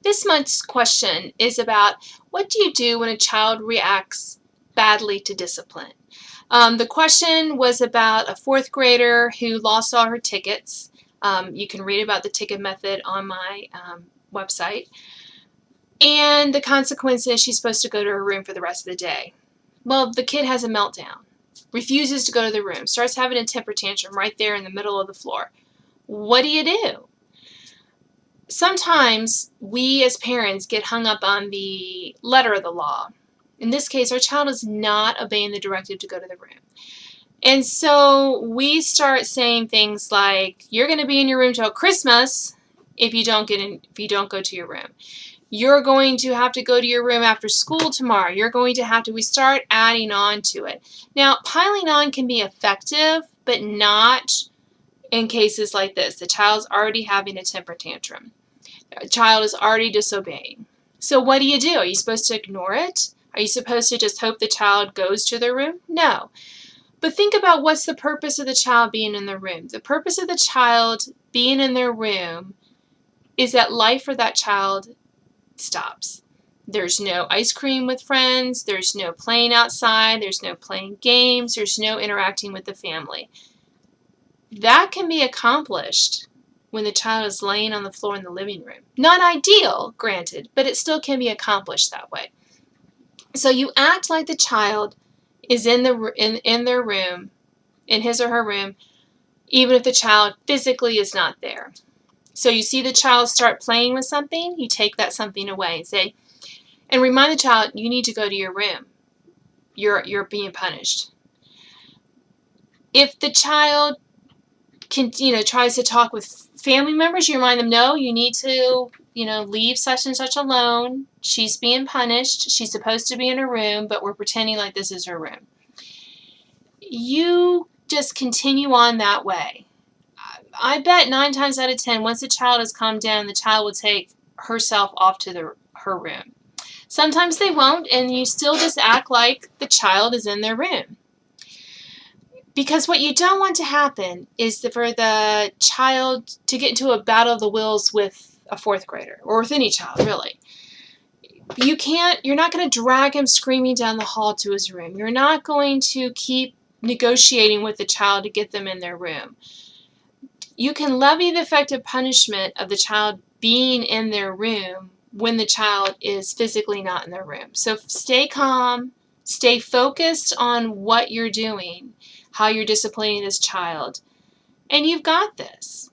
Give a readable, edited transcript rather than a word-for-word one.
This month's question is about what do you do when a child reacts badly to discipline? The question was about a fourth grader who lost all her tickets. You can read about the ticket method on my website. And the consequence is she's supposed to go to her room for the rest of the day. Well, the kid has a meltdown, refuses to go to the room, starts having a temper tantrum right there in the middle of the floor. What do you do? Sometimes we as parents get hung up on the letter of the law. In this case, our child is not obeying the directive to go to the room. And so we start saying things like, you're going to be in your room till Christmas if you don't go to your room. You're going to have to go to your room after school tomorrow. We start adding on to it. Now, piling on can be effective, but not in cases like this. The child's already having a temper tantrum. A child is already disobeying. So what do? Are you supposed to ignore it? Are you supposed to just hope the child goes to their room? No. But think about what's the purpose of the child being in the room. The purpose of the child being in their room is that life for that child stops. There's no ice cream with friends. There's no playing outside. There's no playing games. There's no interacting with the family. That can be accomplished when the child is laying on the floor in the living room. Not ideal, granted, but it still can be accomplished that way. So you act like the child is in their room, in his or her room, even if the child physically is not there. So you see the child start playing with something, you take that something away and remind the child, you need to go to your room. You're being punished. If the child tries to talk with family members, you remind them, no, you need to, leave such and such alone. She's being punished. She's supposed to be in her room, but we're pretending like this is her room. You just continue on that way. I bet 9 times out of 10, once the child has calmed down, the child will take herself off to her room. Sometimes they won't, and you still just act like the child is in their room. Because what you don't want to happen is for the child to get into a battle of the wills with a fourth grader, or with any child, really. You're not going to drag him screaming down the hall to his room. You're not going to keep negotiating with the child to get them in their room. You can levy the effective punishment of the child being in their room when the child is physically not in their room. So stay calm, stay focused on what you're doing, how you're disciplining this child, and you've got this.